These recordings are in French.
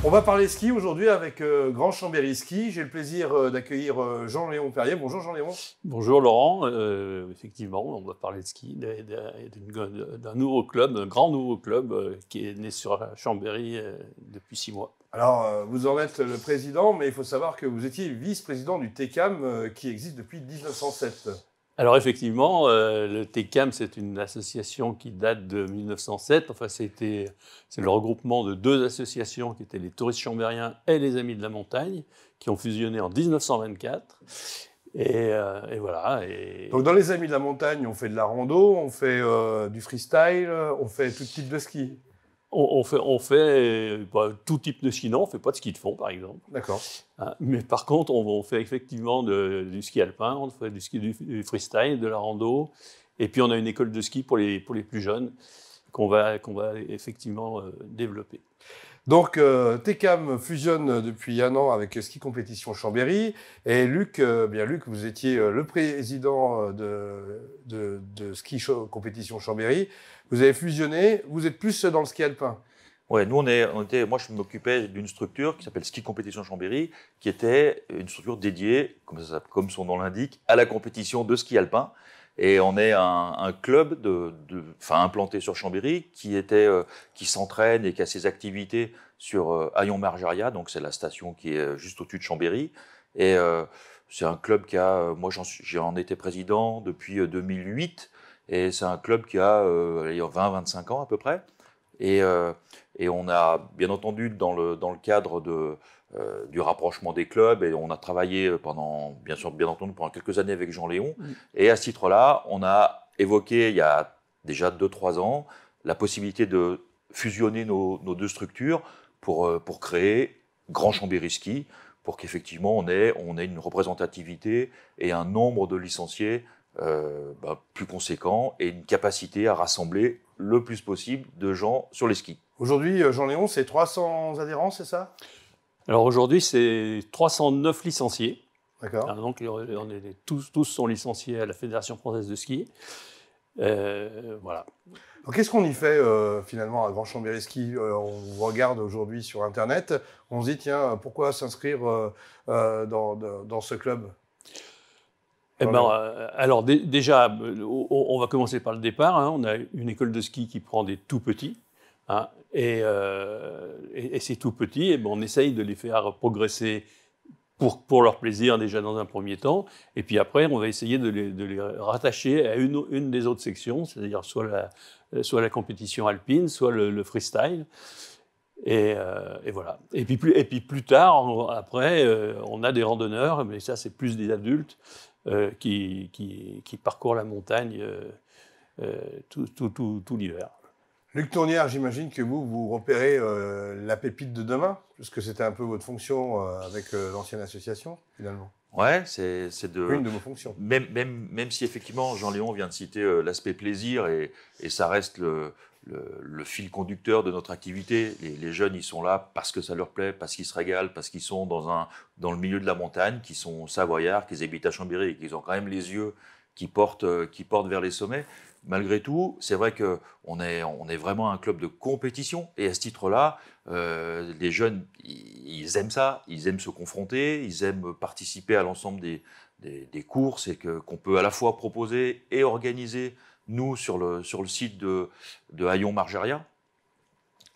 On va parler ski aujourd'hui avec Grand Chambéry Ski. J'ai le plaisir d'accueillir Jean-Léon Perrier. Bonjour Jean-Léon. Bonjour Laurent, effectivement, on va parler de ski, d'un nouveau club, un grand nouveau club qui est né sur Chambéry depuis 6 mois. Alors, vous en êtes le président, mais il faut savoir que vous étiez vice-président du TECAM qui existe depuis 1907. Alors effectivement, le TECAM, c'est une association qui date de 1907. Enfin, c'est le regroupement de deux associations qui étaient les touristes chambériens et les Amis de la Montagne, qui ont fusionné en 1924. Et voilà. Donc dans les Amis de la Montagne, on fait de la rando, on fait du freestyle, on fait tout type de ski. On fait tout type de ski, non, on ne fait pas de ski de fond, par exemple. D'accord. Mais par contre, on fait effectivement du ski alpin, on fait du freestyle, de la rando. Et puis, on a une école de ski pour les plus jeunes qu'on va effectivement développer. Donc, TECAM fusionne depuis 1 an avec Ski Compétition Chambéry. Et Luc, Luc, vous étiez le président de Ski Compétition Chambéry. Vous avez fusionné, vous êtes plus dans le ski alpin. Ouais, nous moi je m'occupais d'une structure qui s'appelle Ski Compétition Chambéry, qui était une structure dédiée, comme son nom l'indique, à la compétition de ski alpin. Et on est un club implanté sur Chambéry qui s'entraîne et qui a ses activités sur Hayon-Margeria, donc c'est la station qui est juste au-dessus de Chambéry. Et c'est un club moi j'en étais président depuis 2008, et c'est un club qui a 20-25 ans à peu près. Et on a bien entendu dans le cadre du rapprochement des clubs, et on a travaillé bien entendu pendant quelques années avec Jean-Léon. Et à ce titre-là, on a évoqué il y a déjà 2-3 ans la possibilité de fusionner nos deux structures pour créer Grand Chambéry Ski, pour qu'effectivement on ait une représentativité et un nombre de licenciés plus conséquent et une capacité à rassembler le plus possible de gens sur les skis. Aujourd'hui, Jean-Léon, c'est 300 adhérents, c'est ça? Alors aujourd'hui, c'est 309 licenciés. D'accord. Alors donc, tous sont licenciés à la Fédération française de ski. Voilà. Alors, qu'est-ce qu'on y fait finalement à Grand Chambéry Ski? On vous regarde aujourd'hui sur Internet, on se dit tiens, pourquoi s'inscrire dans ce club? Alors déjà, on va commencer par le départ. On a une école de ski qui prend des tout petits. Et ces tout petits, on essaye de les faire progresser pour leur plaisir déjà dans un premier temps. Et puis après, on va essayer de les rattacher à une des autres sections, c'est-à-dire soit la compétition alpine, soit le freestyle. Et voilà. Et puis plus tard, après, on a des randonneurs, mais ça c'est plus des adultes qui parcourent la montagne tout l'hiver. Luc Tournière, j'imagine que vous repérez la pépite de demain, puisque c'était un peu votre fonction avec l'ancienne association, finalement. Ouais, c'est une de vos fonctions. Même si effectivement Jean-Léon vient de citer l'aspect plaisir, et ça reste le fil conducteur de notre activité. Les jeunes, ils sont là parce que ça leur plaît, parce qu'ils se régalent, parce qu'ils sont dans le milieu de la montagne, qu'ils sont savoyards, qu'ils habitent à Chambéry et qu'ils ont quand même les yeux qui portent vers les sommets. Malgré tout, c'est vrai qu'on est vraiment un club de compétition, et à ce titre-là, les jeunes, ils aiment ça, ils aiment se confronter, ils aiment participer à l'ensemble des courses, et qu'on peut à la fois proposer et organiser, nous, sur le site de Hayon-Margeria,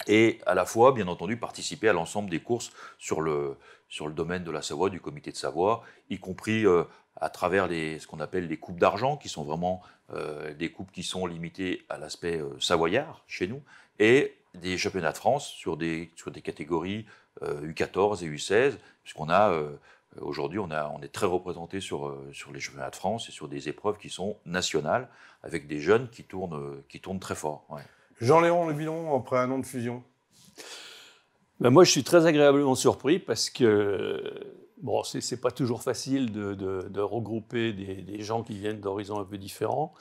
et à la fois, bien entendu, participer à l'ensemble des courses sur le domaine de la Savoie, du comité de Savoie, y compris à travers ce qu'on appelle les coupes d'argent, qui sont vraiment des coupes qui sont limitées à l'aspect savoyard chez nous, et des championnats de France sur des catégories U14 et U16, puisqu'on a aujourd'hui on est très représenté sur les championnats de France et sur des épreuves qui sont nationales, avec des jeunes qui tournent très fort. Ouais. Jean-Léon, le bilan après 1 an de fusion? Moi, je suis très agréablement surpris parce que c'est pas toujours facile de regrouper des gens qui viennent d'horizons un peu différents.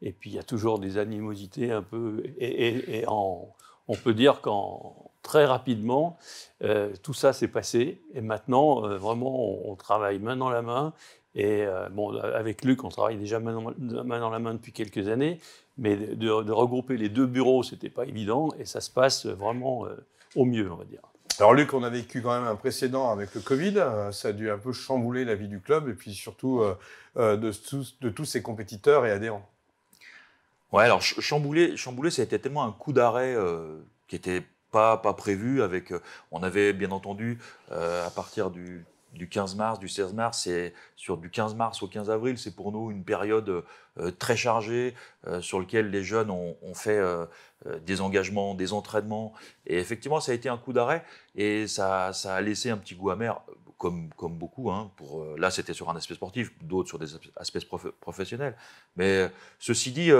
Et puis, il y a toujours des animosités un peu. On peut dire très rapidement, tout ça s'est passé. Et maintenant, vraiment, on travaille main dans la main. Et avec Luc, on travaille déjà main dans la main depuis quelques années. Mais de regrouper les deux bureaux, ce n'était pas évident. Et ça se passe vraiment au mieux, on va dire. Alors Luc, on a vécu quand même un précédent avec le Covid. Ça a dû un peu chambouler la vie du club et puis surtout de tous ses compétiteurs et adhérents. Ouais, alors chambouler, ça a été tellement un coup d'arrêt qui n'était pas prévu. On avait bien entendu à partir du 15 mars, du 16 mars, c'est sur du 15 mars au 15 avril, c'est pour nous une période très chargée sur laquelle les jeunes ont fait des engagements, des entraînements. Et effectivement, ça a été un coup d'arrêt et ça a laissé un petit goût amer, comme beaucoup. Hein, là, c'était sur un aspect sportif, d'autres sur des aspects professionnels. Mais ceci dit,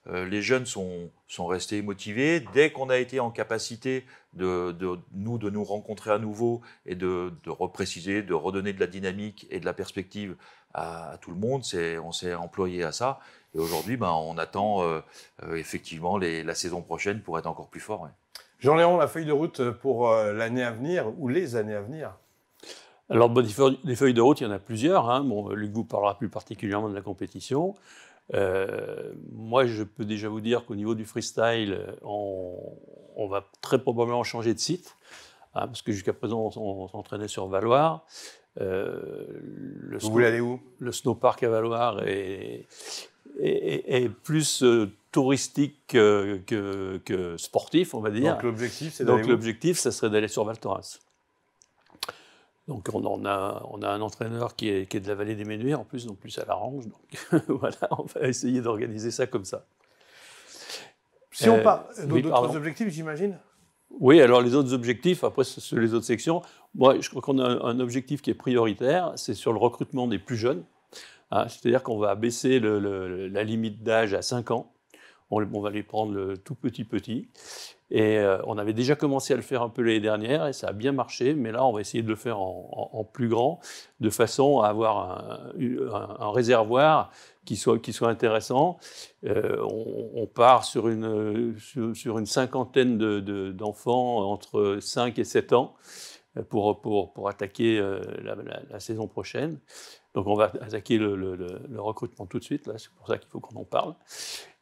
les jeunes sont restés motivés. Dès qu'on a été en capacité de nous rencontrer à nouveau et de repréciser, de redonner de la dynamique et de la perspective à tout le monde, on s'est employé à ça. Et aujourd'hui, on attend effectivement la saison prochaine pour être encore plus fort. Ouais. Jean-Léon, la feuille de route pour l'année à venir ou les années à venir? Alors, des feuilles de route, il y en a plusieurs. Hein. Bon, Luc vous parlera plus particulièrement de la compétition. Moi, je peux déjà vous dire qu'au niveau du freestyle, on va très probablement changer de site, hein, parce que jusqu'à présent, on s'entraînait sur Valloire. Vous voulez aller où? Le snowpark à Valloire est plus touristique que sportif, on va dire. Donc l'objectif, c'est d'aller où? Donc l'objectif, ça serait d'aller sur Val Thorens. Donc on a un entraîneur qui est de la vallée des Menuets en plus, donc plus ça l'arrange. Donc voilà, on va essayer d'organiser ça comme ça. Si on part oui, d'autres objectifs, j'imagine? Oui, alors les autres objectifs, après sur les autres sections, moi je crois qu'on a un objectif qui est prioritaire, c'est sur le recrutement des plus jeunes. Hein, c'est-à-dire qu'on va baisser la limite d'âge à 5 ans. On va les prendre le tout petit. Et on avait déjà commencé à le faire un peu l'année dernière et ça a bien marché, mais là on va essayer de le faire en plus grand, de façon à avoir un réservoir qui soit intéressant. On part sur une cinquantaine d'enfants entre 5 et 7 ans pour attaquer la saison prochaine. Donc on va attaquer le recrutement tout de suite, là, c'est pour ça qu'il faut qu'on en parle.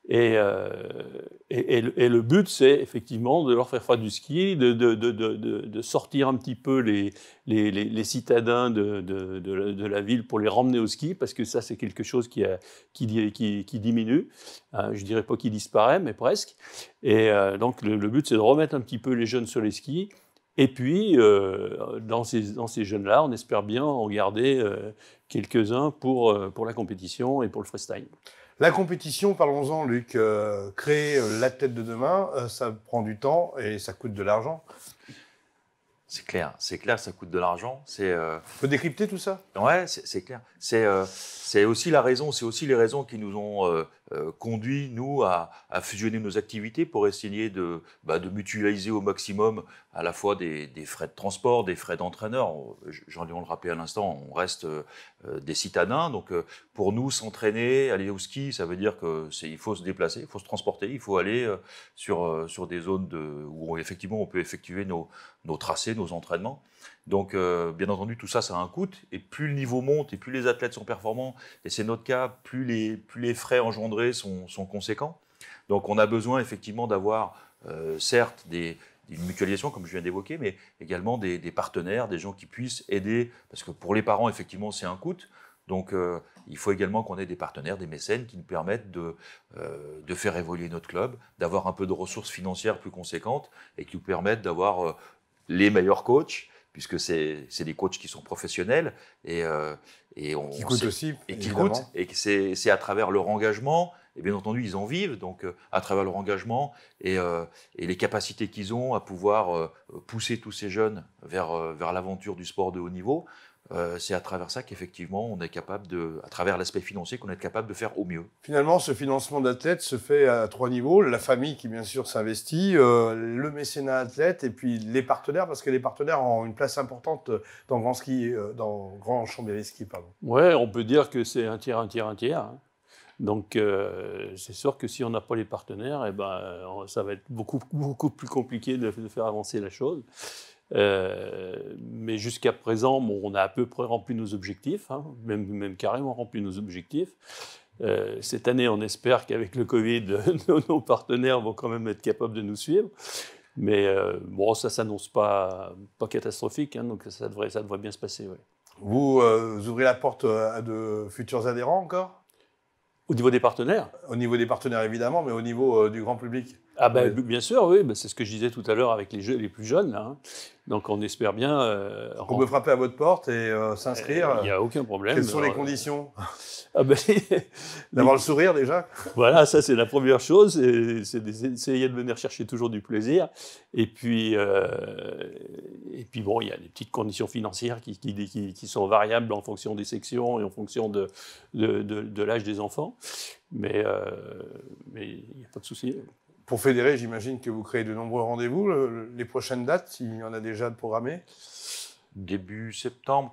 Et le but, c'est effectivement de leur faire faire du ski, de sortir un petit peu les citadins de la ville pour les ramener au ski, parce que ça, c'est quelque chose qui diminue. Je ne dirais pas qu'il disparaît, mais presque. Et donc, le but, c'est de remettre un petit peu les jeunes sur les skis. Et puis, dans ces jeunes-là, on espère bien en garder quelques-uns pour la compétition et pour le freestyle. La compétition, parlons-en, Luc. Créer l'athlète de demain, ça prend du temps et ça coûte de l'argent. C'est clair, ça coûte de l'argent. Faut décrypter tout ça? Ouais, c'est clair. C'est aussi la raison, c'est aussi les raisons qui nous ont conduit, nous, à fusionner nos activités pour essayer de mutualiser au maximum à la fois des frais de transport, des frais d'entraîneur. Jean-Léon le rappelait à l'instant, on reste des citadins. Donc, pour nous, s'entraîner, aller au ski, ça veut dire qu'il faut se déplacer, il faut se transporter, il faut aller sur des zones où effectivement on peut effectuer nos tracés, nos entraînements. Donc, bien entendu, tout ça a un coût. Et plus le niveau monte et plus les athlètes sont performants, et c'est notre cas, plus les frais engendrés sont conséquents. Donc, on a besoin effectivement d'avoir, certes, une mutualisation, comme je viens d'évoquer, mais également des partenaires, des gens qui puissent aider. Parce que pour les parents, effectivement, c'est un coût. Donc, il faut également qu'on ait des partenaires, des mécènes qui nous permettent de faire évoluer notre club, d'avoir un peu de ressources financières plus conséquentes et qui nous permettent d'avoir les meilleurs coachs, puisque c'est des coachs qui sont professionnels et qui coûtent aussi, et qui coûtent, et c'est à travers leur engagement, et bien entendu ils en vivent, donc à travers leur engagement et les capacités qu'ils ont à pouvoir pousser tous ces jeunes vers l'aventure du sport de haut niveau. C'est à travers ça qu'effectivement on est capable à travers l'aspect financier, qu'on est capable de faire au mieux. Finalement, ce financement d'athlètes se fait à 3 niveaux. La famille qui, bien sûr, s'investit, le mécénat athlète et puis les partenaires, parce que les partenaires ont une place importante dans Grand Chambéry Ski. Oui, on peut dire que c'est un tiers. Hein. Donc, c'est sûr que si on n'a pas les partenaires, ça va être beaucoup, beaucoup plus compliqué de faire avancer la chose. Mais jusqu'à présent, on a à peu près rempli nos objectifs, hein, même carrément rempli nos objectifs. Cette année, on espère qu'avec le Covid, nos partenaires vont quand même être capables de nous suivre. Mais bon, ça s'annonce pas catastrophique, hein, donc ça devrait bien se passer. Ouais. Vous ouvrez la porte à de futurs adhérents encore? Au niveau des partenaires? Au niveau des partenaires, évidemment, mais au niveau du grand public? Ah ben, Oui. bien sûr, oui, c'est ce que je disais tout à l'heure avec les plus jeunes. Là, hein. Donc on espère bien... On peut frapper à votre porte et s'inscrire. Il n'y a aucun problème. Quelles sont les conditions? Ah ben, D'avoir le sourire déjà? Voilà, ça c'est la première chose, c'est d'essayer de venir chercher toujours du plaisir. Et puis bon, il y a des petites conditions financières qui sont variables en fonction des sections et en fonction de l'âge des enfants. Mais il n'y a pas de souci. Pour fédérer, j'imagine que vous créez de nombreux rendez-vous. Les prochaines dates, il y en a déjà de programmées? Tout début septembre,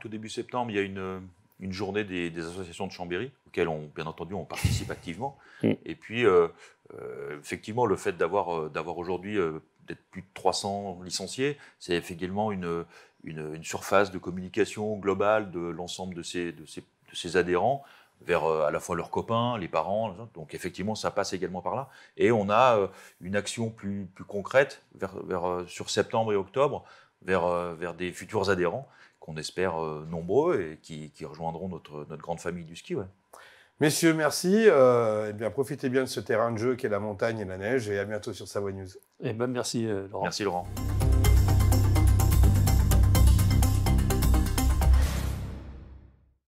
il y a une journée des associations de Chambéry, auxquelles bien entendu on participe activement. Et puis effectivement, le fait d'avoir aujourd'hui peut-être plus de 300 licenciés, c'est effectivement une surface de communication globale de l'ensemble de ces adhérents vers à la fois leurs copains, les parents. Donc effectivement, ça passe également par là. Et on a une action plus concrète sur septembre et octobre vers des futurs adhérents qu'on espère nombreux et qui rejoindront notre grande famille du ski. Ouais. Messieurs, merci. Eh bien, profitez bien de ce terrain de jeu qu'est la montagne et la neige, et à bientôt sur Savoie News. Eh ben, merci Laurent. Merci Laurent.